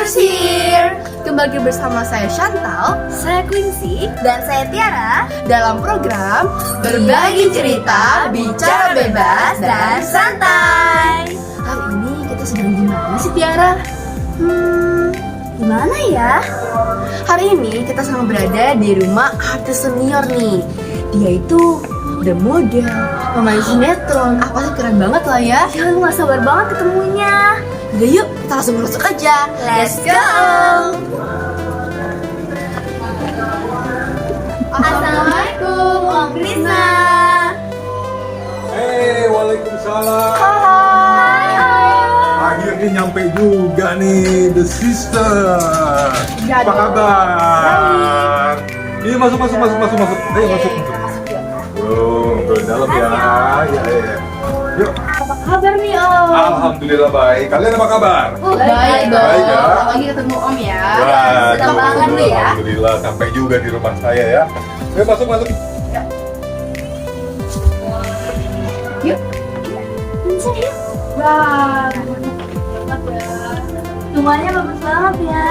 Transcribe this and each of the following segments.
Adventures here. Kembali bersama saya Chantal, Saya Quincy. dan saya Tiara dalam program Berbagi Cerita, Bicara Bebas dan Santai. Hari ini kita sedang di mana sih Tiara? Gimana ya? Hari ini kita sama berada di rumah artis senior nih. Dia itu udah model, pemain sinetron, apa sih keren banget lah ya. Ya lu gak sabar banget ketemunya. Udah yuk, kita langsung masuk aja. Let's go. Assalamualaikum Om Krisna. Hey, waalaikumsalam. Hai Om. Akhirnya nyampe juga nih, the sister. Ya, Apa dong. kabar? Ini masuk. Ayo masuk. Yuk, ngobrol di dalam ya. Ya. Yuk. Apa kabar nih Om? Alhamdulillah baik. Kalian apa kabar? Baik dong, Baik ya. lagi ketemu Om ya. senang banget nih ya. Alhamdulillah sampai juga di rumah saya ya. Yuk masuk. Yuk. Bisa yuk. Wah, Rumahnya bagus banget ya.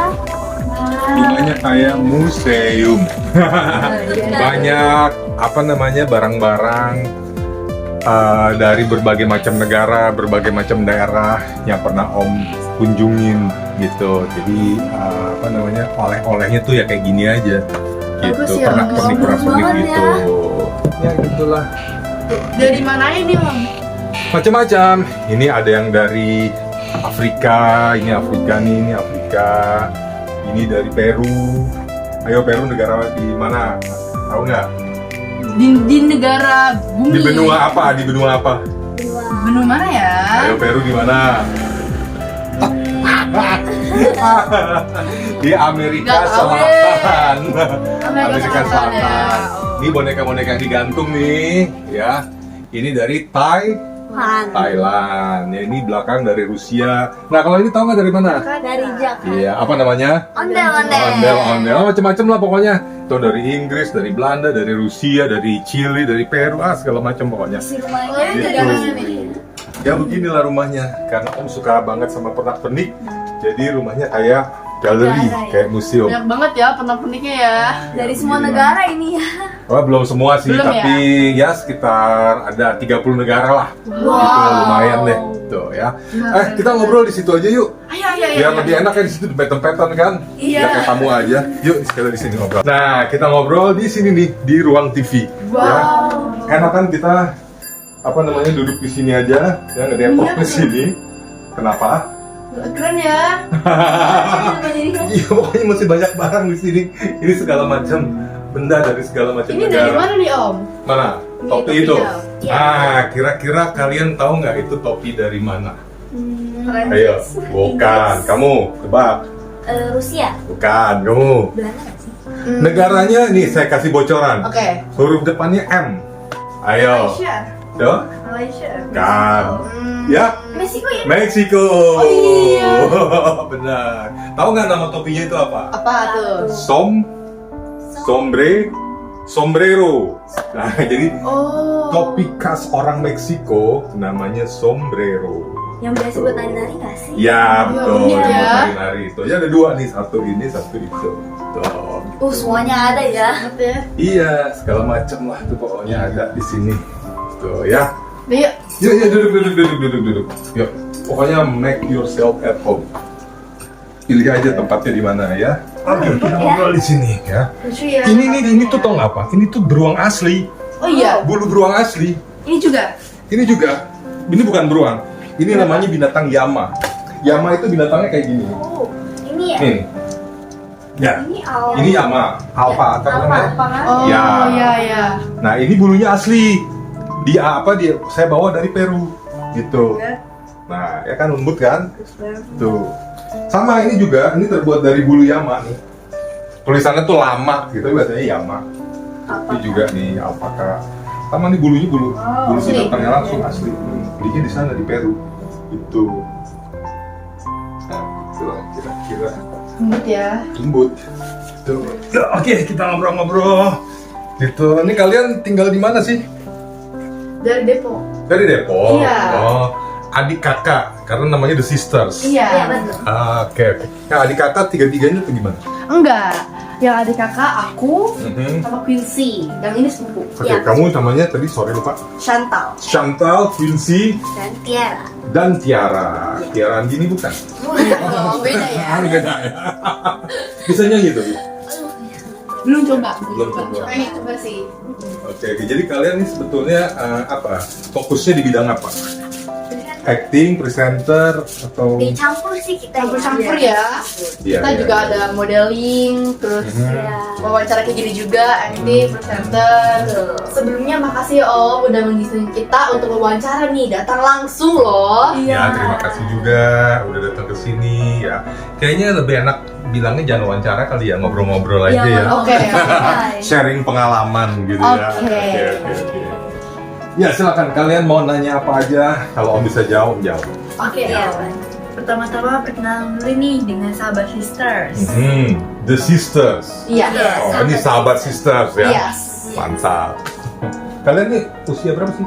Rumahnya kayak museum. Banyak barang-barang dari berbagai macam negara, berbagai macam daerah yang pernah Om kunjungin gitu. Jadi oleh-olehnya tuh ya kayak gini aja gitu. Bagus ya, Pernah bagus pernik-pernik banget gitu. Ya gitulah. dari mana ini Om? Macam-macam. Ini ada yang dari Afrika, ini Afrika. Ini dari Peru. Ayo Peru negara di mana? Tahu nggak? Di negara bumi. Di benua apa? Benua mana ya? Ayo Peru di mana? Di Amerika Nggak tahu deh. Selatan. Amerika Selatan ya. Ini boneka-boneka yang digantung nih, ya. Ini dari Thailand. Ya, ini belakang dari Rusia. Nah, kalau ini tahu nggak dari mana? Dari Jakarta. Iya, apa namanya? Ondel, macam-macam lah pokoknya. Tuh dari Inggris, dari Belanda, dari Rusia, dari Chili, dari Peru, segala macam pokoknya. Si rumahnya Oh, ini Gitu. dari mana nih? Ya beginilah rumahnya, karena Om suka banget sama pernak-pernik. Jadi rumahnya kayak galeri, Negara ya? kayak museum. Banyak banget ya pernak-perniknya ya. dari semua negara ini ya. Oh, belum semua sih, Belum tapi ya sekitar ada 30 negara lah. Gitu, lumayan deh. Tuh ya. Kita ngobrol di situ aja yuk. Ayo. Biar lebih enak ya di situ dempet-dempetan kan. Iya. Biar kayak tamu aja. Yuk, kita di sini ngobrol. Nah, kita ngobrol di sini nih, di ruang TV. Ya. Karena kan kita duduk di sini aja, ya nggak depok di sini. Kenapa? Keren ya. Iya, pokoknya masih banyak barang di sini. Ini segala macam benda dari segala macam Ini negara. dari mana nih Om? Mana? Ini Topi topinya. itu. Iya. Kira-kira kalian tahu nggak itu topi dari mana? Keren. Ayo, bukan. Kamu tebak. Rusia. Bukan, kamu. Belanda nggak sih? Negaranya nih saya kasih bocoran. Oke. Huruf depannya M. Ayo. Tuh. Malaysia. Kan. Ya, Meksiko ya? Meksiko. Oh, iya. Benar. Tahu nggak nama topinya itu apa? Apa tuh? Sombrero. Nah, jadi Oh. topi khas orang Meksiko namanya sombrero. Yang biasa buat nari-nari nggak sih? Ya, betul. unik Yang ya. nari-nari itu. Ya ada dua nih, satu ini, satu itu. Tuh. Semuanya ada ya. Banget ya. Iya, segala macam lah tuh pokoknya ada di sini. Tuh ya. Yuk. Yuk, duduk. Yuk. Pokoknya make yourself at home. Pilih aja tempatnya di mana ya. Oke, kita ngobrol di sini ya. Lucu ya. Ini tuh tau nggak apa? Ini tuh beruang asli. Oh iya. Bulu beruang asli. Ini juga. Ini juga. Ini bukan beruang. Ini namanya binatang Yama. Yama itu binatangnya kayak gini. Oh, ini ya. Nih. Ya. Ini Yama. Alpha atau apa namanya? Oh Ya. iya. Nah, ini bulunya asli. Dia saya bawa dari Peru gitu. Nah, ya kan lembut kan? Tuh. Sama ini juga, ini terbuat dari bulu Yama nih. Tulisannya tuh lama gitu, biasanya Yama. Ini juga nih alpaka. Sama nih bulu asli. binatangnya langsung asli. Belinya di sana di Peru. Itu. Nah, itulah kira-kira Lembut ya. lembut. Tuh. Ya, oke, kita ngobrol-ngobrol. Gitu. Ini kalian tinggal di mana sih? Dari Depok. Dari Depok. Iya. Oh. adik kakak karena namanya The Sisters. Iya Iya. betul. Oke. Nah, adik kakak tiga-tiganya tuh gimana? Enggak. Yang adik kakak aku Mhm. sama Quincy. Yang ini sepupu. Oke, Iya. kamu namanya tadi sorry lupa. Chantal. Chantal, Quincy, Dan Tiara. dan Tiara. Tiara Andini bukan? Oh, beda ya. Beda ya. Bisa nyanyi tuh. Belum coba. Belum coba. Pengen coba sih. Oke, jadi kalian ini sebetulnya apa? Fokusnya di bidang apa? Acting, presenter, atau? Dicampur sih kita. Campur-campur ya. Iya, Kita iya, juga iya. ada modeling, terus Mhm. Iya. wawancara kayak gini juga, acting, presenter. Sebelumnya makasih ya Om udah mengizinkan kita untuk wawancara nih, datang langsung loh. Ya, terima kasih juga udah datang ke sini ya. Kayaknya lebih enak bilangnya jangan wawancara kali ya, ngobrol-ngobrol aja ya. Oke. Sharing pengalaman gitu ya. Oke. Oke. Ya, silakan kalian mau nanya apa aja. Kalau Om bisa jawab. Oke. Iya. Pertama-tama perkenalan dulu nih dengan sahabat sisters. The Sisters. Iya. Oh, ini sahabat sisters ya. Yes. Mantap. Kalian nih usia berapa sih?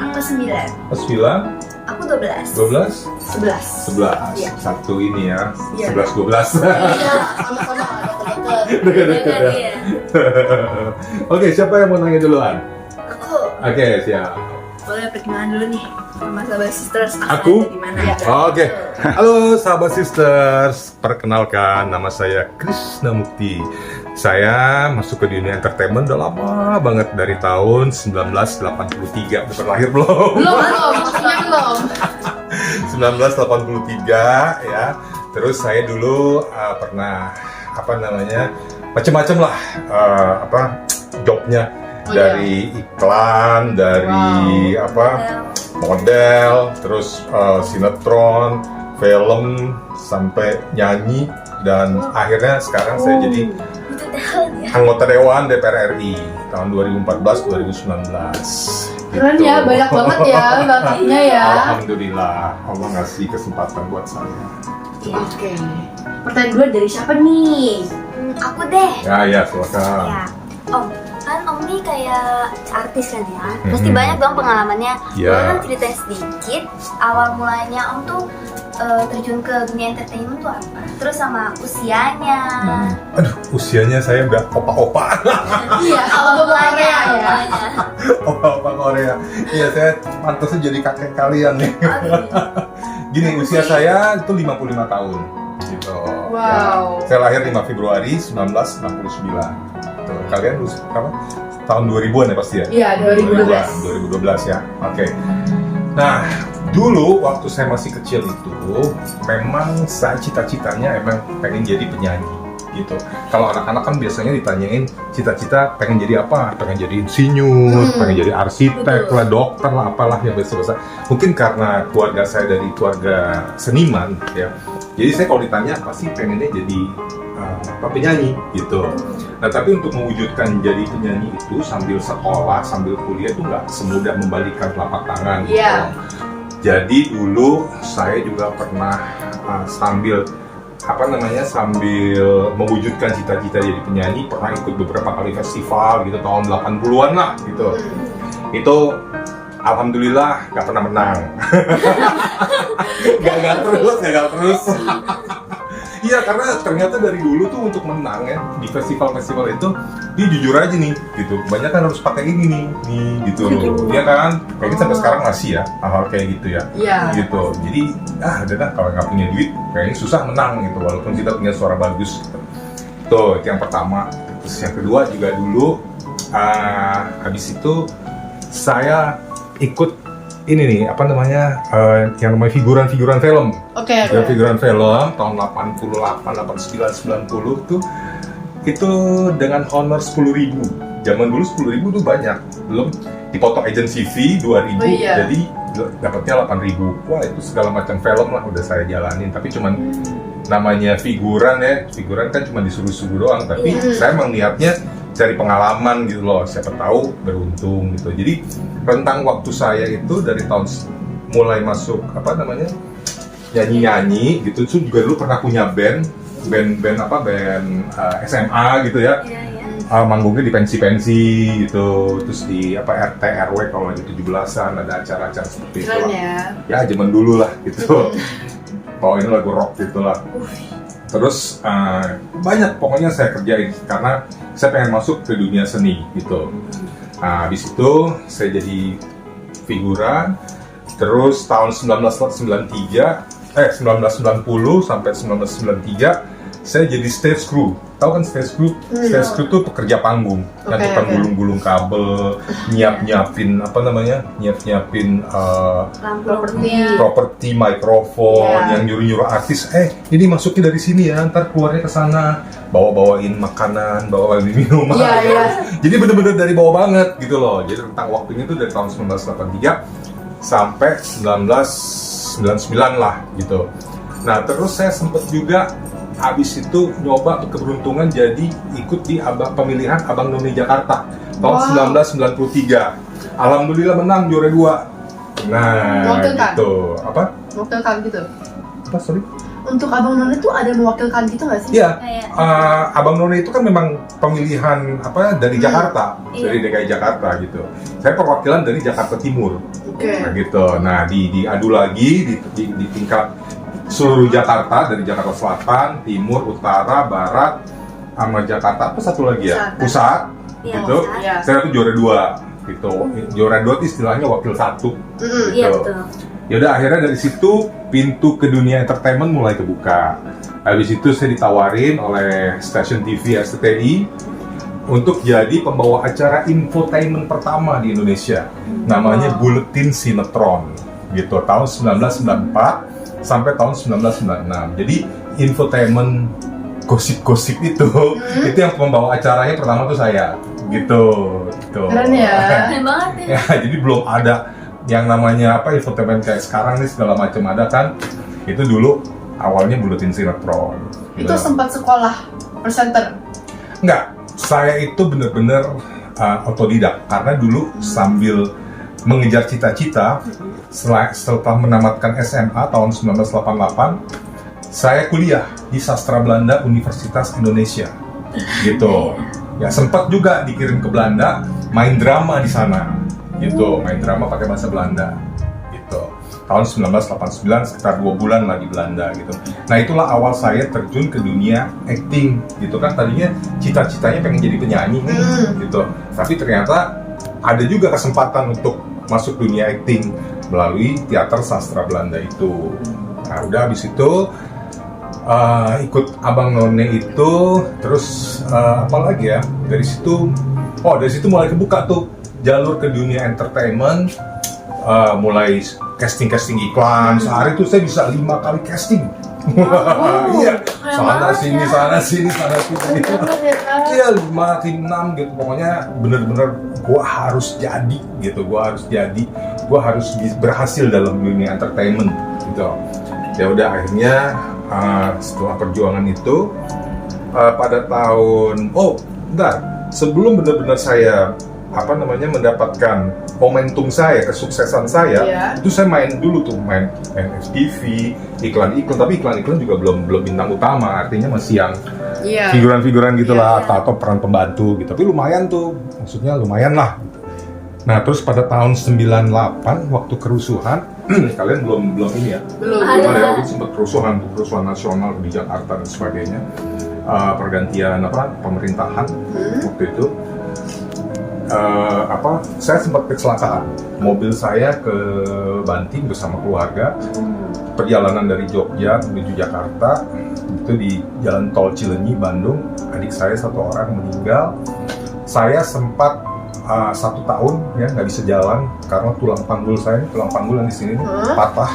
Aku 9. 9, Aku 12. 12, 11. 11. Iya. Satu ini ya. Iya. 11, 12. Iya, sama-sama deket-deket. Deket-deket ya. Iya. Oke, siapa yang mau nanya duluan? Aku. Oke, siap. Boleh perkenalan dulu nih sama sahabat sisters. Aku? Di mana? Iya. Oke, halo sahabat sisters, perkenalkan nama saya Krishna Mukti. Saya masuk ke dunia entertainment udah lama banget dari tahun 1983. Udah pernah lahir belum? Belum, maksudnya belum. 1983 ya. Terus saya dulu pernah apa namanya macem-macem lah jobnya Oh, dari iklan, dari model, terus sinetron, film, sampai nyanyi, dan akhirnya sekarang saya jadi Itu tahun ya. anggota Dewan DPR RI tahun 2014-2019. Keren Gitu. ya, banyak banget ya bakatnya ya. Alhamdulillah, Allah ngasih kesempatan buat saya. Oke. Pertanyaan gue dari siapa nih? Aku deh. Ya, silakan. Ya. Om, kan Om nih kayak artis kan ya. Pasti Mhm. banyak dong pengalamannya. Ya. Boleh dong ceritain sedikit awal mulanya Om tuh terjun ke dunia entertainment tuh apa? Terus sama usianya. Aduh, usianya saya udah opa-opa. Iya, Awal aku mulanya. Korea ya. mulanya. Opa-opa Korea. Iya, saya pantasnya jadi kakek kalian nih. Oh, gitu. Gini, usia saya itu 55 tahun. Gitu. Wow. Ya, saya lahir 5 Februari 1969. Tuh, kalian usia apa? Tahun 2000-an ya pasti ya? Iya, 2012. 2012 ya. Oke. Nah, dulu waktu saya masih kecil itu memang saya cita-citanya emang pengen jadi penyanyi gitu. Kalau anak-anak kan biasanya ditanyain cita-cita pengen jadi apa? Pengen jadi insinyur, pengen jadi arsitek lah, dokter lah, apalah yang biasa-biasa. Mungkin karena keluarga saya dari keluarga seniman ya. Jadi saya kalau ditanya pasti pengennya jadi penyanyi gitu. Nah, tapi untuk mewujudkan jadi penyanyi itu sambil sekolah, sambil kuliah itu nggak semudah membalikan telapak tangan. Gitu. Iya. Jadi dulu saya juga pernah sambil mewujudkan cita-cita jadi penyanyi, pernah ikut beberapa kali festival gitu tahun 80-an lah gitu. Itu alhamdulillah nggak pernah menang. Gagal terus. Iya, karena ternyata dari dulu tuh untuk menang ya di festival-festival itu, dia jujur aja nih gitu. Banyak kan harus pakai ini nih gitu loh. Iya kan? Kayaknya sampai sekarang masih ya hal-hal kayak gitu ya. Iya. Gitu. Jadi udah dah, kalau nggak punya duit kayaknya susah menang gitu, walaupun kita punya suara bagus. Tuh, itu yang pertama. Terus yang kedua juga dulu habis itu saya ikut ini nih yang namanya figuran film. Oke. Figuran film tahun 88, 89, 90 tuh itu dengan honor 10.000. Zaman dulu 10.000 tuh banyak. Belum dipotong agency fee 2.000, Oh, iya. jadi dapatnya 8.000. Wah, itu segala macam film lah udah saya jalanin. Tapi cuman namanya figuran kan cuma disuruh-suruh doang. Tapi saya emang niatnya cari pengalaman gitu loh, siapa tahu beruntung gitu. Jadi rentang waktu saya itu dari tahun mulai masuk nyanyi gitu, itu juga dulu pernah punya band SMA gitu ya. Iya, iya. manggungnya di pensi-pensi gitu, terus di RT RW kalau lagi 17-an ada acara-acara seperti itu Keren lah. ya. Ya zaman dulu lah gitu. Kalau ini lagu rock gitu lah. Terus banyak pokoknya saya kerjain karena saya pengen masuk ke dunia seni gitu. Habis itu saya jadi figuran. Terus tahun 1990 sampai 1993 saya jadi stage crew. Tahu kan stage crew? Stage crew tuh pekerja panggung, yang tukang gulung-gulung kabel, nyiapin properti, mikrofon, yang nyuruh-nyuruh artis, ini masuknya dari sini ya, ntar keluarnya ke sana, bawain makanan, bawain minuman. Jadi bener-bener dari bawah banget gitu loh. Jadi tentang waktunya itu dari tahun 1983 sampai 1999 lah gitu. Nah terus saya sempet juga habis itu nyoba keberuntungan jadi ikut di pemilihan Abang None Jakarta tahun 1993. Alhamdulillah menang juara 2. Nah Mewakilkan? gitu. Apa? Mewakilkan gitu? Apa sorry? Untuk Abang None tuh ada mewakilkan gitu nggak sih? Iya, Abang None itu kan memang pemilihan dari Jakarta, dari DKI Jakarta gitu. Saya perwakilan dari Jakarta Timur, nah, gitu. Nah diadu lagi di tingkat seluruh Jakarta, dari Jakarta Selatan, Timur, Utara, Barat, sama Jakarta apa satu lagi ya? Pusat, gitu. Saya tuh juara 2 gitu. Juara 2 itu istilahnya wakil 1 gitu. Iya betul. Yaudah akhirnya dari situ pintu ke dunia entertainment mulai kebuka. Habis itu saya ditawarin oleh stasiun TV SCTI untuk jadi pembawa acara infotainment pertama di Indonesia. Namanya Buletin Sinetron gitu, tahun 1994 sampai tahun 1996. Jadi infotainment gosip-gosip itu yang pembawa acaranya pertama tuh saya gitu. Keren ya. Keren banget ya. Jadi belum ada yang namanya infotainment kayak sekarang nih segala macam ada kan. Itu dulu awalnya Buletin Sinetron. Itu sempat sekolah presenter? Enggak, saya itu bener-bener otodidak karena dulu sambil mengejar cita-cita setelah menamatkan SMA tahun 1988 saya kuliah di Sastra Belanda Universitas Indonesia gitu. Ya sempat juga dikirim ke Belanda main drama di sana gitu, main drama pakai bahasa Belanda gitu. Tahun 1989 sekitar 2 bulan lah di Belanda gitu. Nah itulah awal saya terjun ke dunia acting gitu kan. Tadinya cita-citanya pengen jadi penyanyi nih gitu. Tapi ternyata ada juga kesempatan untuk masuk dunia acting melalui teater sastra Belanda itu. Nah udah habis itu ikut Abang None itu, terus apa lagi ya, dari situ mulai kebuka tuh jalur ke dunia entertainment, mulai casting iklan. Sehari tuh saya bisa 5 kali casting. Iya, sana sini. Iya, 5, 6 gitu. Pokoknya bener-bener gua harus jadi gitu. Gua harus berhasil dalam dunia entertainment gitu. Ya udah akhirnya setelah perjuangan itu pada tahun sebelum benar-benar saya mendapatkan momentum saya, kesuksesan saya, itu saya main FTV, iklan, tapi iklan juga belum bintang utama, artinya masih yang figuran-figuran gitulah, atau peran pembantu gitu. Tapi lumayan tuh, maksudnya lumayan lah. Nah, terus pada tahun 98 waktu kerusuhan, kalian belum ini ya? Belum ada, sempat kerusuhan nasional di Jakarta dan sebagainya. Pergantian pemerintahan waktu itu. Saya sempat kecelakaan. Mobil saya ke Banting bersama keluarga. Perjalanan dari Jogja menuju Jakarta itu di Jalan Tol Cileunyi, Bandung. Adik saya 1 orang meninggal. Saya sempat 1 tahun ya nggak bisa jalan karena tulang panggul yang di sini patah,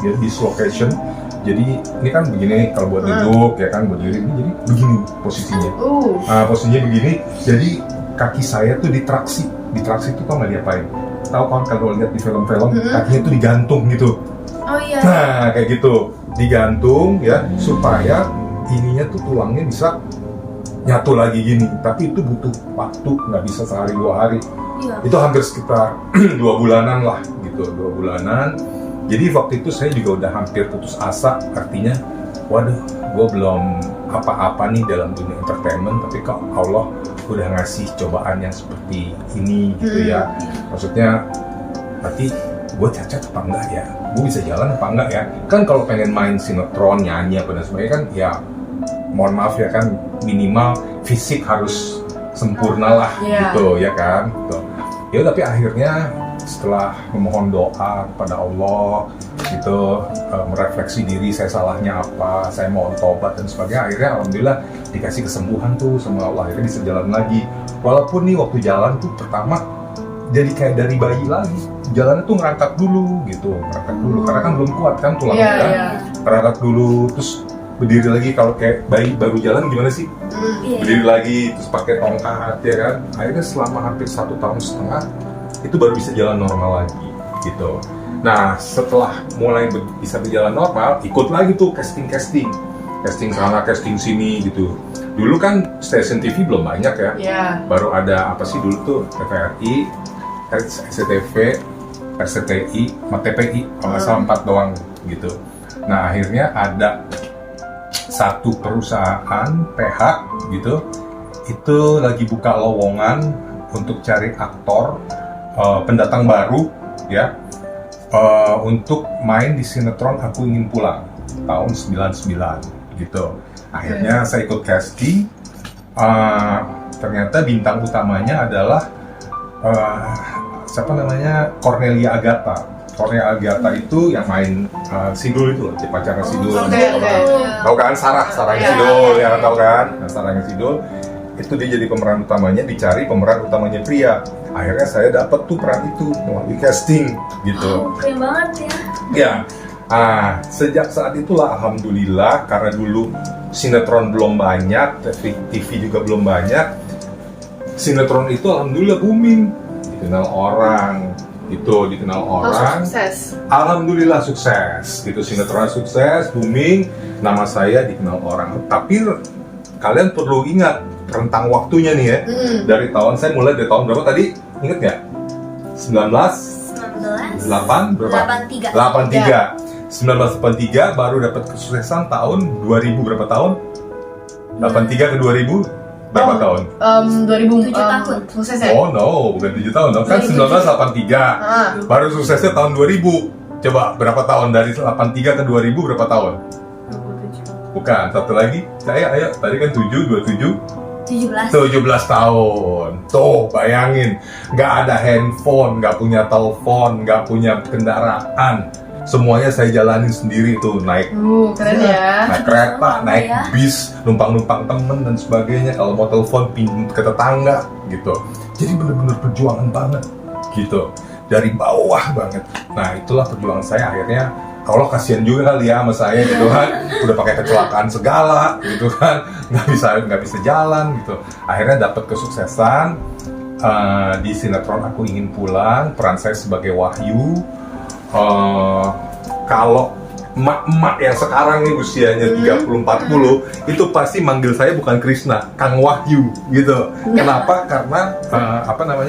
dia dislocation. Jadi ini kan begini kalau buat duduk ya kan, buat diri ini jadi begini posisinya. Posisinya begini. Jadi kaki saya tuh ditraksi itu kok nggak diapain? Tahu kan kalau lihat di film-film kakinya tuh digantung gitu. Oh iya. Nah kayak gitu digantung ya supaya ininya tuh tulangnya bisa nyatu lagi gini. Tapi itu butuh waktu, nggak bisa sehari 2 hari. Iya. Itu hampir sekitar 2 bulanan lah gitu, 2 bulanan. Jadi waktu itu saya juga udah hampir putus asa, artinya waduh gue belum apa-apa nih dalam dunia entertainment, tapi kok Allah udah ngasih cobaan yang seperti ini gitu ya. Maksudnya berarti gue cacat apa enggak ya? Gue bisa jalan apa enggak ya? Kan kalau pengen main sinetron, nyanyi apa dan sebagainya kan ya mohon maaf ya kan, minimal fisik harus sempurna lah gitu ya kan. Gitu. Ya tapi akhirnya setelah memohon doa kepada Allah gitu, merefleksi diri saya salahnya apa, saya mohon tobat dan sebagainya, akhirnya alhamdulillah dikasih kesembuhan tuh sama Allah, akhirnya bisa jalan lagi. Walaupun nih waktu jalan tuh pertama jadi kayak dari bayi lagi, jalannya tuh ngerangkak dulu gitu, karena kan belum kuat kan tulangnya kan, ngerangkak dulu terus berdiri lagi. Kalau kayak bayi baru jalan gimana sih? Berdiri lagi terus pakai tongkat ya kan. Akhirnya selama hampir 1,5 tahun itu baru bisa jalan normal lagi gitu. Nah setelah mulai bisa berjalan normal, ikut lagi tuh casting sana, casting sini gitu. Dulu kan stasiun TV belum banyak ya, baru ada apa sih dulu tuh, TVRI, SCTV, RCTI, TPI, kalau nggak salah 4 doang gitu. Nah akhirnya ada satu perusahaan PH gitu, itu lagi buka lowongan untuk cari aktor pendatang baru ya, untuk main di sinetron Aku Ingin Pulang tahun 99 gitu. Akhirnya saya ikut casting. Ternyata bintang utamanya adalah siapa namanya, Cornelia Agatha. Cornelia Agatha itu yang main Sidul itu loh, pacarnya Sidul. Tahu kan Sarah Sidul ya, tahu kan? Nah, Sarahnya Sidul itu dia jadi pemeran utamanya, dicari pemeran utamanya pria. Akhirnya saya dapat tuh peran itu melalui casting gitu. Keren banget ya. Ya, sejak saat itulah alhamdulillah, karena dulu sinetron belum banyak, TV juga belum banyak, sinetron itu alhamdulillah booming, dikenal orang. Sukses. Alhamdulillah sukses gitu, sinetron sukses, booming, nama saya dikenal orang. Tapi kalian perlu ingat rentang waktunya nih ya. Dari tahun, saya mulai dari tahun berapa tadi? Ingat nggak? 1983 1983 baru dapat kesuksesan tahun 2000 berapa tahun? 83 ke 2000 berapa tahun? 2000 tahun. sukses ya? Oh no, bukan 7 tahun dong. Kan 1983. Baru suksesnya tahun 2000. Coba berapa tahun dari 83 ke 2000 berapa tahun? Bukan, satu lagi. Ayo, tadi kan 17 tahun. Tuh, bayangin. Nggak ada handphone, nggak punya telepon, nggak punya kendaraan. Semuanya saya jalanin sendiri tuh, naik keren ya. naik kereta, naik bis, numpang-numpang temen dan sebagainya. Kalau mau telepon pinjam ke tetangga gitu. Jadi bener-bener perjuangan banget gitu, dari bawah banget. Nah itulah perjuangan saya. Akhirnya Allah kasihan juga kali ya sama saya gitu kan, udah pakai kecelakaan segala gitu kan, nggak bisa jalan gitu. Akhirnya dapat kesuksesan di sinetron Aku Ingin Pulang, peran saya sebagai Wahyu. Kalau emak-emak yang sekarang nih usianya 30-40 itu pasti manggil saya bukan Krishna, Kang Wahyu gitu. Kenapa? Karena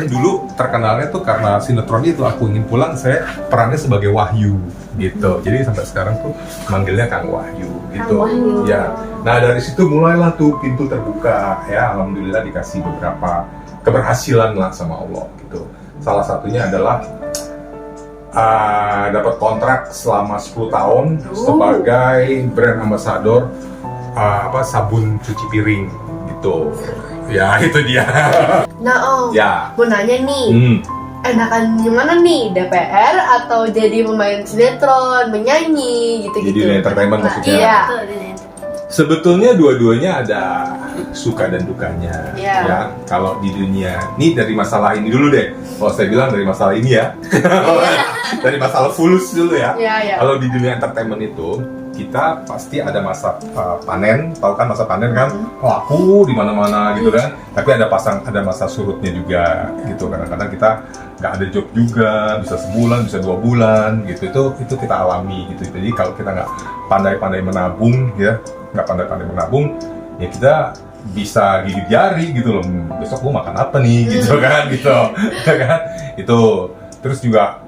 dulu terkenalnya tuh karena sinetron itu Aku Ingin Pulang, saya perannya sebagai Wahyu gitu. Jadi sampai sekarang tuh manggilnya Kang Wahyu gitu. Ya. Nah dari situ mulailah tuh pintu terbuka ya, alhamdulillah dikasih beberapa keberhasilan lah sama Allah gitu. Salah satunya adalah dapat kontrak selama 10 tahun sebagai brand ambassador sabun cuci piring gitu. Ya itu dia. Nah ya, mau nanya nih, enakan gimana nih, DPR atau jadi pemain sinetron, menyanyi gitu-gitu? Jadi entertainment maksudnya. Iya. Sebetulnya dua-duanya ada suka dan dukanya ya. Kalau di dunia ini, dari masalah ini dulu deh. Kalau saya bilang dari masalah ini ya, dari masalah fulus dulu ya. Kalau di dunia entertainment itu kita pasti ada masa panen, tahu kan masa panen kan, laku di mana-mana gitu kan. Tapi ada masa surutnya juga gitu. Kadang-kadang kita nggak ada job juga, bisa sebulan, bisa 2 bulan gitu. Itu kita alami gitu. Jadi kalau kita nggak pandai-pandai menabung ya, ya kita bisa gigit jari gitu loh, besok gua makan apa nih gitu kan gitu kan. Itu terus juga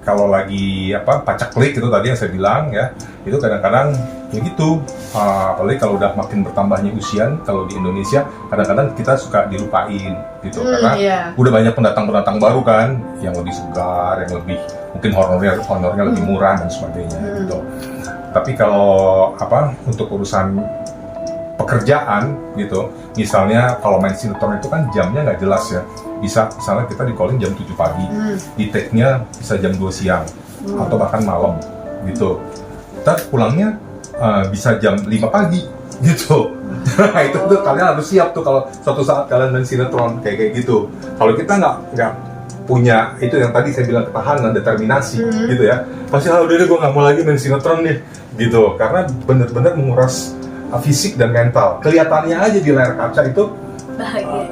kalau lagi pacaklik itu tadi yang saya bilang ya, itu kadang-kadang ya gitu. Apalagi kalau udah makin bertambahnya usia, kalau di Indonesia kadang-kadang kita suka dilupain gitu, karena udah banyak pendatang baru kan, yang lebih segar, yang lebih mungkin honornya lebih murah dan sebagainya gitu. Tapi kalau untuk urusan pekerjaan gitu, misalnya kalau main sinetron itu kan jamnya nggak jelas ya, bisa misalnya kita di calling jam 7 pagi, di take-nya bisa jam 2 siang atau bahkan malam gitu. Ntar pulangnya bisa jam 5 pagi gitu. Nah itu tuh kalian harus siap tuh kalau suatu saat kalian main sinetron kayak gitu. Kalau kita nggak punya itu yang tadi saya bilang, ketahanan, determinasi gitu ya, pasti udah deh gue nggak mau lagi main sinetron nih gitu, karena benar-benar menguras fisik dan mental. Kelihatannya aja di layar kaca itu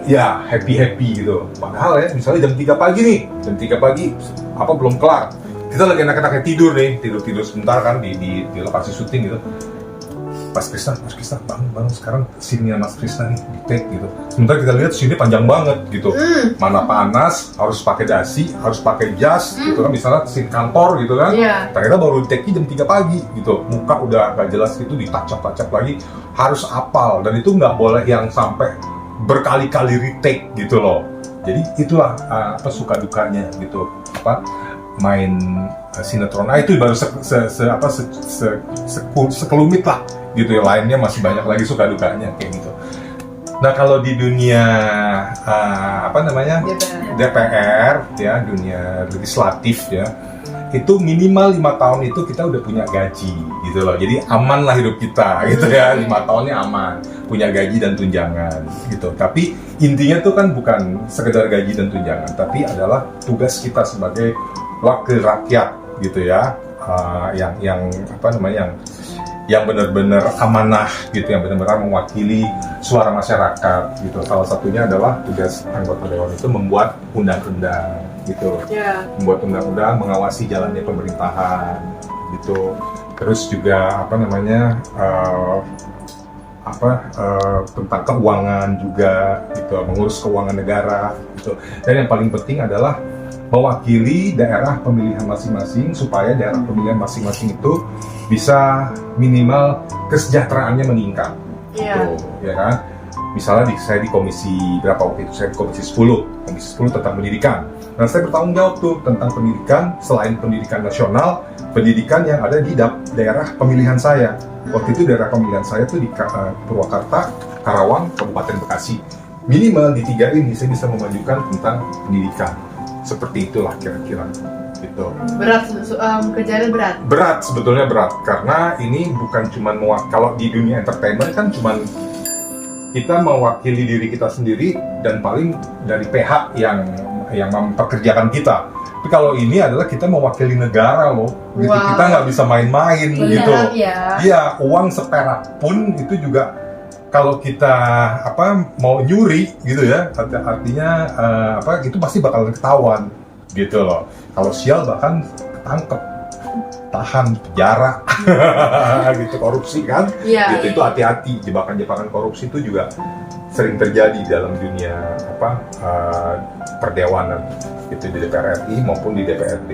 ya happy gitu, padahal ya misalnya jam 3 pagi nih, jam 3 pagi belum kelar, kita lagi enak-enaknya tidur sebentar kan di lokasi syuting gitu. Mas Krisna, bangun sekarang scene-nya Mas Krisna nih di take gitu. Sementara kita lihat scene-nya panjang banget gitu. Mana panas, harus pakai dasi, harus pakai jas gitu kan, misalnya scene kantor gitu kan. Ternyata baru di take jam 3 pagi gitu. Muka udah gak jelas gitu, ditacap-tacap lagi, harus apal, dan itu nggak boleh yang sampai berkali-kali retake gitu loh. Jadi itulah suka dukanya gitu, main sinetron. Itu baru sekelumit lah gitu ya, lainnya masih banyak lagi suka dukanya kayak gitu. Nah kalau di dunia DPR ya, dunia legislatif ya, itu minimal 5 tahun itu kita udah punya gaji gitu loh, jadi aman lah hidup kita gitu ya, 5 tahunnya aman, punya gaji dan tunjangan gitu. Tapi intinya tuh kan bukan sekedar gaji dan tunjangan, tapi adalah tugas kita sebagai wakil rakyat gitu ya, yang benar-benar amanah gitu, yang benar-benar mewakili suara masyarakat gitu. Salah satunya adalah tugas anggota dewan itu membuat undang-undang gitu, membuat undang-undang, mengawasi jalannya pemerintahan gitu. Terus juga tentang keuangan juga gitu, mengurus keuangan negara gitu. Dan yang paling penting adalah mewakili daerah pemilihan masing-masing, supaya daerah pemilihan masing-masing itu bisa minimal kesejahteraannya meningkat gitu, ya kan. Misalnya saya di komisi berapa waktu itu, saya di komisi 10 tentang pendidikan. Dan saya bertanggung jawab tuh tentang pendidikan, selain pendidikan nasional, pendidikan yang ada di daerah pemilihan saya. Waktu itu daerah pemilihan saya tuh di Purwakarta, Karawang, Kabupaten Bekasi. Minimal di 3 ini saya bisa memajukan tentang pendidikan. Seperti itulah kira-kira gitu. Berat, kerjanya berat? Berat, sebetulnya berat, karena ini bukan cuma kalau di dunia entertainment kan cuma kita mewakili diri kita sendiri dan paling dari pihak yang mempekerjakan kita. Tapi kalau ini adalah kita mewakili negara loh, gitu. Kita nggak bisa main-main gitu. Iya, uang seperak pun itu juga kalau kita mau nyuri gitu ya, artinya itu pasti bakalan ketahuan gitu loh. Kalau sial bahkan ketangkep, tahan, penjara gitu, korupsi kan. Gitu. Itu hati-hati, jebakan-jebakan korupsi itu juga sering terjadi dalam dunia perdewanan gitu, di DPR RI maupun di DPRD.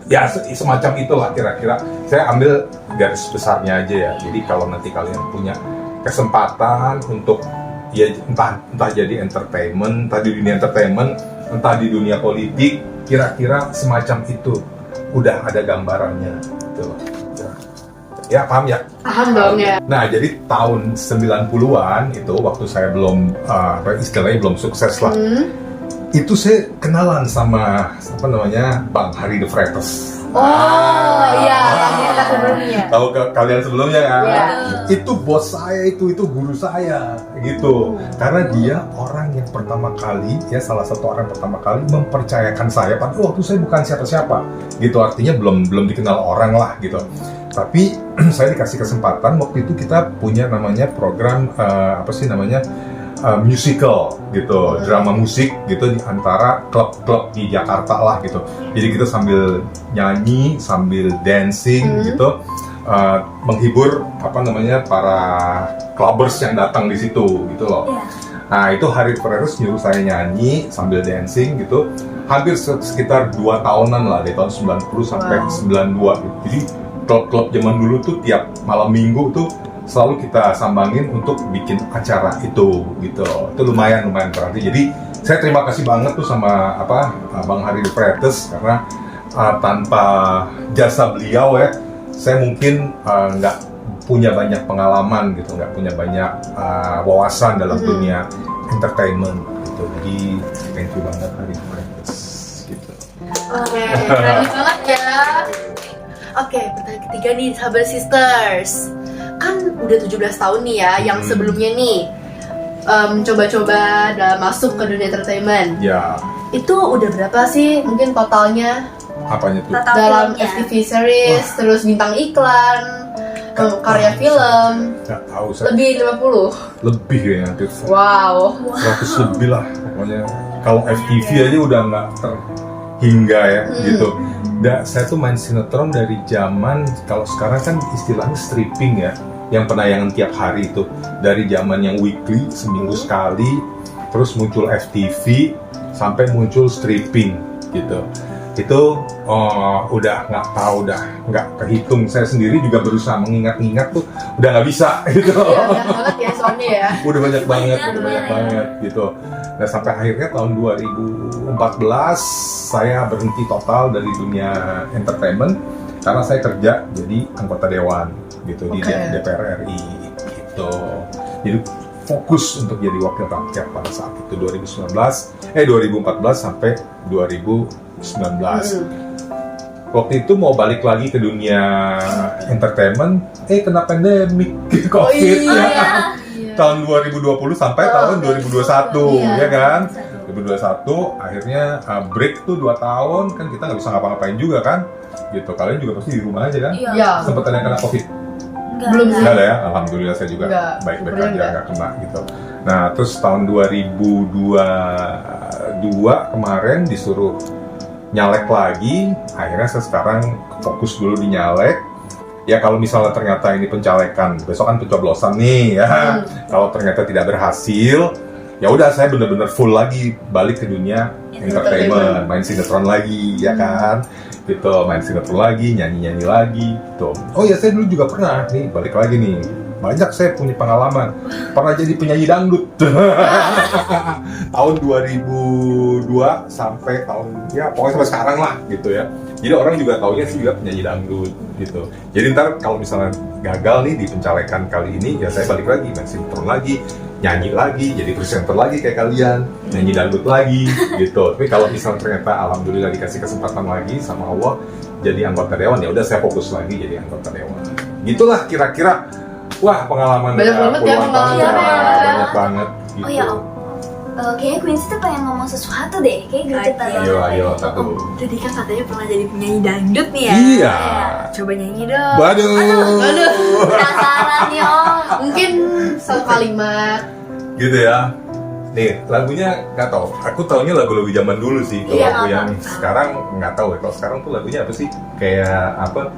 Ya semacam itulah kira-kira. Saya ambil garis besarnya aja ya. Jadi kalau nanti kalian punya kesempatan untuk ya entah jadi entertainment, entah di dunia entertainment, entah di dunia politik, kira-kira semacam itu udah ada gambarannya gitu. Ya paham ya? Paham dong ya. Nah jadi tahun 90-an itu waktu saya belum istilahnya belum sukses lah. Itu saya kenalan sama Bang Hari The Fretes. Iya, sebelumnya. Tahu kalian sebelumnya kan? Itu bos saya, itu guru saya gitu. Karena dia orang yang pertama kali, ya salah satu orang pertama kali mempercayakan saya. Padahal waktu saya bukan siapa-siapa gitu, artinya belum dikenal orang lah gitu. Tapi saya dikasih kesempatan, waktu itu kita punya namanya program musical gitu, drama musik gitu di antara klub-klub di Jakarta lah gitu. Jadi kita sambil nyanyi, sambil dancing gitu, menghibur para clubbers yang datang di situ gitu loh. Nah itu Hari Fretes nyuruh saya nyanyi sambil dancing gitu, hampir sekitar 2 tahunan lah, dari tahun 90 sampai 92 gitu. Jadi klub-klub zaman dulu tuh tiap malam minggu tuh selalu kita sambangin untuk bikin acara itu gitu. Itu lumayan berarti. Jadi saya terima kasih banget tuh sama Bang Hari De Vretes karena tanpa jasa beliau ya, saya mungkin nggak punya banyak pengalaman gitu, nggak punya banyak wawasan dalam dunia entertainment gitu. Jadi thank you banget Hari De Vretes gitu. Oke, keren banget ya. Oke, pertanyaan ketiga nih, sahabat sisters. Kan udah 17 tahun nih ya, yang sebelumnya nih coba-coba dalam masuk ke dunia entertainment. Ya, Itu udah berapa sih mungkin totalnya apanya tuh? Total dalam filmnya. FTV series, terus bintang iklan, karya film, Nggak tahu saya. lebih 50? Lebih kayaknya hampir Wow. 100 lebih lah pokoknya. Kalau FTV aja udah nggak terhingga ya gitu. Saya tuh main sinetron dari zaman, kalau sekarang kan istilahnya stripping ya, yang penayangan tiap hari itu, dari zaman yang weekly seminggu sekali, terus muncul FTV sampai muncul stripping gitu. Itu udah nggak tahu, udah nggak kehitung. Saya sendiri juga berusaha mengingat-ingat tuh udah nggak bisa gitu. Iya, banyak banget ya soalnya ya. Udah banyak banget gitu. Nah sampai akhirnya tahun 2014 saya berhenti total dari dunia entertainment karena saya kerja jadi anggota dewan gitu di DPR RI gitu. Jadi fokus untuk jadi wakil rakyat pada saat itu 2014 sampai 2019. Waktu itu mau balik lagi ke dunia entertainment, kena pandemik COVID ya. Tahun 2020 sampai tahun 2021 ya kan. 2021 akhirnya break tuh 2 tahun kan, kita nggak bisa ngapa-ngapain juga kan gitu. Kalian juga pasti di rumah aja kan. Iya. Sempet ada yang kena COVID? Belum sih. Nggak ada ya, alhamdulillah saya juga Nggak, baik-baik syukurnya aja, nggak kena gitu. Nah terus tahun 2022 kemarin disuruh nyalek lagi, akhirnya saya sekarang fokus dulu di nyalek. Ya kalau misalnya ternyata ini pencalekan, besok kan pencoblosan nih ya. Kalau ternyata tidak berhasil, ya udah saya benar-benar full lagi balik ke dunia entertainment, main sinetron lagi ya kan. Gitu, main sinetron lagi, nyanyi-nyanyi lagi gitu. Oh ya saya dulu juga pernah nih, balik lagi nih. Banyak saya punya pengalaman. Pernah jadi penyanyi dangdut. Tahun 2002 sampai tahun ya pokoknya sampai sekarang lah gitu ya. Jadi orang juga taunya sih juga penyanyi dangdut gitu. Jadi ntar kalau misalnya gagal nih di pencalekan kali ini, ya saya balik lagi main sinetron lagi, nyanyi lagi, jadi presenter lagi kayak kalian, nyanyi dangdut lagi gitu. Tapi kalau misalnya ternyata alhamdulillah dikasih kesempatan lagi sama Allah jadi anggota dewan, ya udah saya fokus lagi jadi anggota dewan. Gitulah kira-kira. Wah pengalaman Banyak banget ya pengalamannya. banyak banget gitu. Oh ya, kayaknya Quincy tuh pengen ngomong sesuatu deh, kayak greget tadi. Ayo satu. Tadi kan katanya pernah jadi penyanyi dangdut nih ya. Iya. Coba nyanyi dong. Waduh. Penasaran nih Om. Mungkin satu kalimat. Gitu ya. Nih lagunya nggak tahu. Aku taunya lagu-lagu zaman dulu sih. Kalau Iya, lagu apa? yang sekarang nggak tahu ya. Kalau sekarang tuh lagunya apa sih? Kayak apa?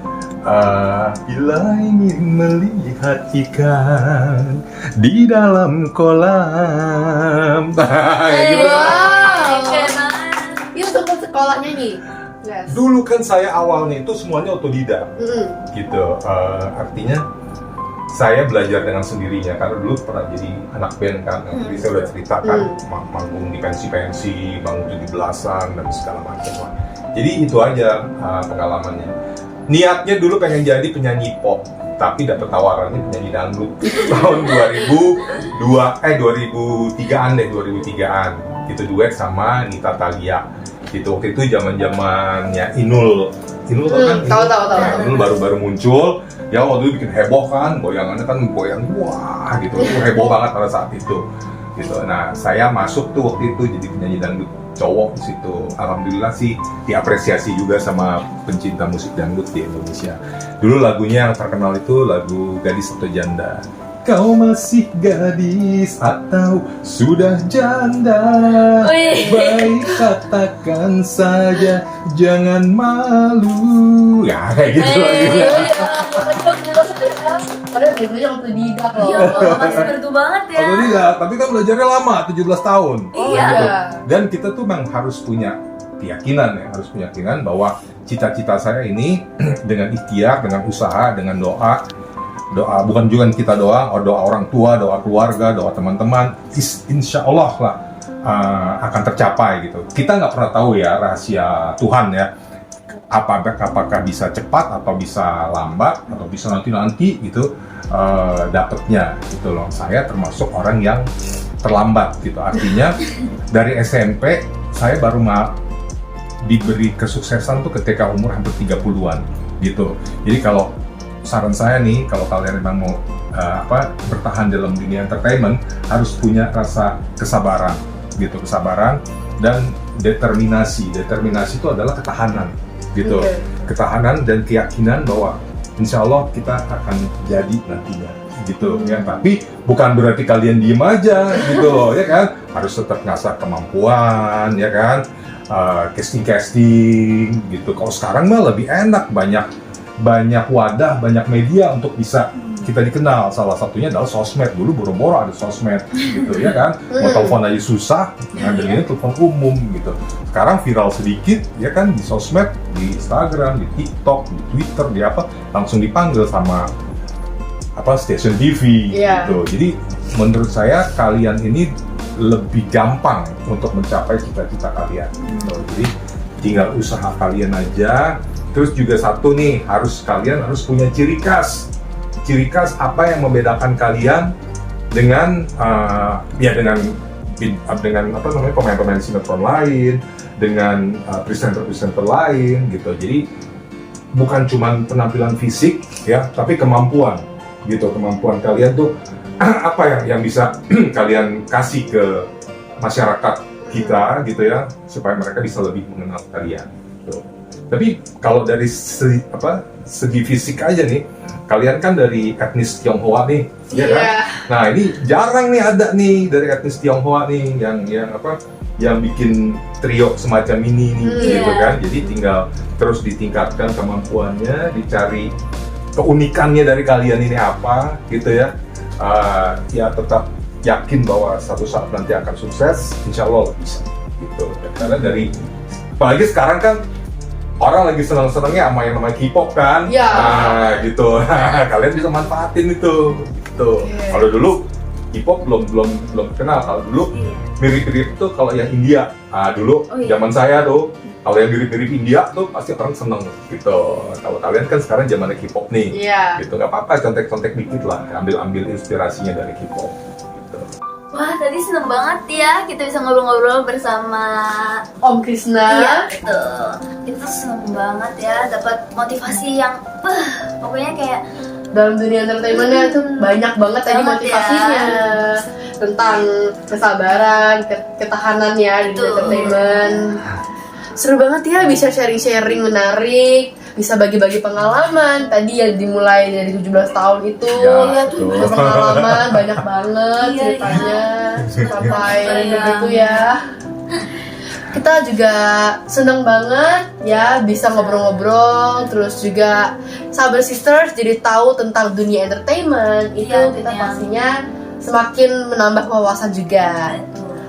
Bila ingin melihat ikan di dalam kolam. Gitu. Wow. Itu tempat sekolah nyanyi. Yes. Dulu kan saya awalnya itu semuanya otodidak. Gitu. Artinya saya belajar dengan sendirinya karena dulu pernah jadi anak band kan. Jadi saya udah ceritakan manggung di pensi-pensi, bangun 17-an dan segala macam lah. Jadi itu aja pengalamannya. Niatnya dulu pengen jadi penyanyi pop, tapi dapet tawarannya penyanyi dangdut tahun 2003-an deh, 2003-an. Gitu duet sama Nita Thalia. Gitu waktu itu zaman-zamannya Inul tau kan? Tahu. Nah, Inul baru-baru muncul. Ya waktu itu bikin heboh kan, goyangannya kan goyang wah gitu, itu heboh banget pada saat itu. Gitu. Nah saya masuk tuh waktu itu jadi penyanyi dangdut cowok di situ. Alhamdulillah sih diapresiasi juga sama pencinta musik dangdut di Indonesia. Dulu lagunya yang terkenal itu lagu Gadis atau Janda. Kau masih gadis atau sudah janda? Baik katakan saja, jangan malu. Ya kayak gitu lagunya. Padahal dulunya waktu didak loh. Iya, masih merdu banget ya. Alhamdulillah, tapi kan belajarnya lama, 17 tahun. Iya. Gitu. Dan kita tuh memang harus punya keyakinan ya, harus punya keyakinan bahwa cita-cita saya ini dengan ikhtiar, dengan usaha, dengan doa bukan juga kita doa orang tua, doa keluarga, doa teman-teman, insya Allah lah akan tercapai gitu. Kita nggak pernah tahu ya rahasia Tuhan ya, apakah bisa cepat atau bisa lambat atau bisa nanti gitu dapatnya gitu loh. Saya termasuk orang yang terlambat gitu, artinya dari SMP saya baru diberi kesuksesan tuh ketika umur hampir 30-an gitu. Jadi kalau saran saya nih, kalau kalian memang mau bertahan dalam dunia entertainment, harus punya rasa kesabaran gitu, kesabaran dan determinasi. Determinasi itu adalah ketahanan gitu, ketahanan dan keyakinan bahwa insya Allah kita akan jadi nantinya gitu ya. Tapi bukan berarti kalian diem aja gitu loh ya kan, harus tetap ngasah kemampuan ya kan, casting gitu. Kalau sekarang mah lebih enak, banyak wadah, banyak media untuk bisa kita dikenal. Salah satunya adalah sosmed. Dulu boro-boro ada sosmed gitu ya kan, mau telepon aja susah, ngambil ini telepon umum gitu. Sekarang viral sedikit ya kan di sosmed, di Instagram, di TikTok, di Twitter, di apa, langsung dipanggil sama stasiun TV gitu. Jadi menurut saya kalian ini lebih gampang untuk mencapai cita-cita kalian gitu. Jadi tinggal usaha kalian aja. Terus juga satu nih, kalian harus punya ciri khas. Ciri khas apa yang membedakan kalian dengan pemain-pemain sinetron lain, dengan presenter-presenter lain gitu. Jadi bukan cuma penampilan fisik ya, tapi kemampuan gitu. Kemampuan kalian tuh apa yang bisa kalian kasih ke masyarakat kita gitu ya, supaya mereka bisa lebih mengenal kalian gitu. Tapi kalau dari segi fisik aja nih, kalian kan dari etnis Tionghoa nih, ya kan? Nah ini jarang nih ada nih dari etnis Tionghoa nih yang bikin trio semacam ini nih, gitu kan? Jadi tinggal terus ditingkatkan kemampuannya, dicari keunikannya dari kalian ini apa, gitu ya? Ya tetap yakin bahwa satu saat nanti akan sukses, insya Allah bisa, gitu. Karena apalagi sekarang kan orang lagi senang-senangnya sama yang namanya K-pop kan, gitu. Kalian bisa manfaatin itu, gitu. Kalau dulu K-pop belum kenal. Kalau dulu mirip-mirip tuh kalau yang India, dulu zaman saya tuh, kalau yang mirip-mirip India tuh pasti orang seneng, gitu. Kalau kalian kan sekarang zamannya K-pop nih, gitu. Nggak apa-apa, contek-contek dikit lah, ambil inspirasinya dari K-pop. Wah, tadi seneng banget ya kita bisa ngobrol-ngobrol bersama Om Krisna. Iya, betul. Itu seneng banget ya, dapat motivasi yang pokoknya kayak dalam dunia entertainment-nya tuh banyak banget tadi motivasinya tentang kesabaran, ketahanan ya di dunia entertainment. Seru banget ya, bisa sharing-sharing menarik, bisa bagi-bagi pengalaman. Tadi yang dimulai dari 17 tahun itu pengalaman banyak banget ceritanya sampai begitu ya. Kita juga seneng banget ya bisa ngobrol-ngobrol, terus juga Sahabat Sisters jadi tahu tentang dunia entertainment. Itu kita pastinya semakin menambah wawasan juga.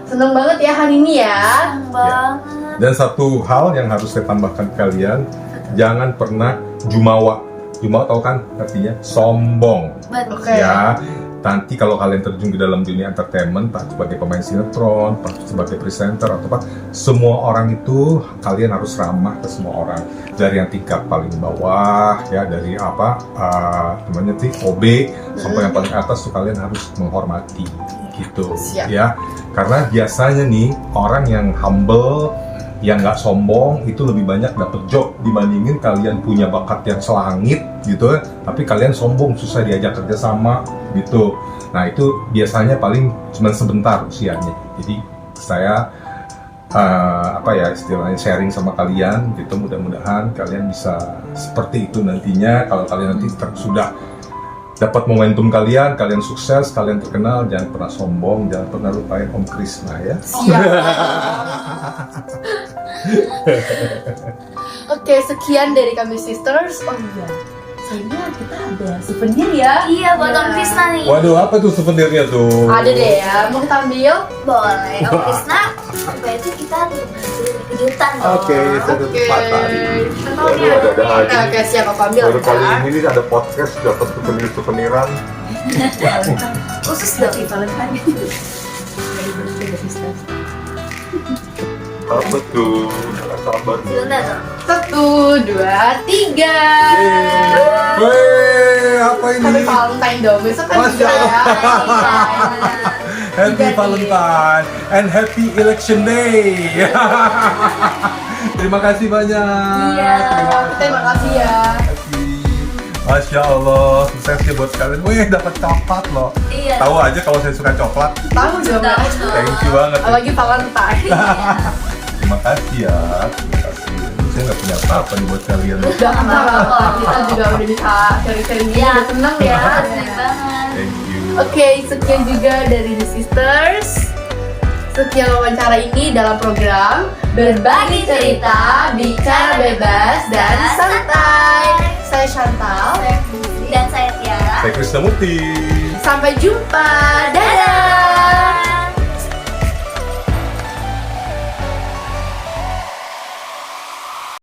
Seneng banget ya hari ini ya. seneng banget. Dan satu hal yang harus saya tambahkan ke kalian, jangan pernah jumawa. Jumawa tahu kan artinya sombong. Betul. Ya, nanti kalau kalian terjun ke dalam dunia entertainment, sebagai pemain sinetron, sebagai presenter atau apa, semua orang itu kalian harus ramah ke semua orang. Dari yang tingkat paling bawah, ya dari namanya OB sampai yang paling atas tuh kalian harus menghormati, gitu. Siap. Ya. Karena biasanya nih orang yang humble, yang nggak sombong itu lebih banyak dapet job dibandingin kalian punya bakat yang selangit gitu, tapi kalian sombong, susah diajak kerjasama gitu. Nah itu biasanya paling cuma sebentar usianya. Jadi saya istilahnya sharing sama kalian gitu, mudah-mudahan kalian bisa seperti itu nantinya. Kalau kalian nanti sudah dapat momentum kalian sukses, kalian terkenal, jangan pernah sombong, jangan pernah lupain Om Krisna ya. Oke, sekian dari kami Sisters. Oh iya, sayangnya kita ada souvenir ya. Iya, buat Om Krisna nih. Waduh, apa tuh souvenirnya tuh? Ada deh ya, mau kita ambil? Boleh, Om Krisna. Supaya itu kita beli kejutan dong. Oke, saya tutup tadi. Waduh, Oke, siap aku ambil. Baru kali ya. ini nih ada podcast dapat souvenir-souveniran. Khusus dong. Valentine. Apa tuh? Nggak sabar. Sebentar dong. 1, 2, 3. Weh, apa ini? Sampai Valentine dong, besok kan Masya juga ya. Happy Jadi. Valentine and happy election day. Terima kasih banyak. Iya. Terima kasih ya. Happy. Masya Allah, sukses ya buat kalian. Wih, dapat coklat loh. Iya. Tahu aja kalau saya suka coklat. Tahu dong. Tahu ya. dong. Thank you banget. Apalagi Valentine. Terima kasih ya. Terima kasih. Saya nggak punya apa-apa nih buat kalian. Udah apa kita juga udah bisa sharing-sharing gini, Iya. udah seneng ya. Seneng banget. Thank you. Oke, sekian juga dari The Sisters. Sekian wawancara ini dalam program Berbagi Cerita, Bicara Bebas dan Santai. Saya Chantal. Dan saya Tiara. Saya Krisnamurti. Sampai jumpa. Dadah.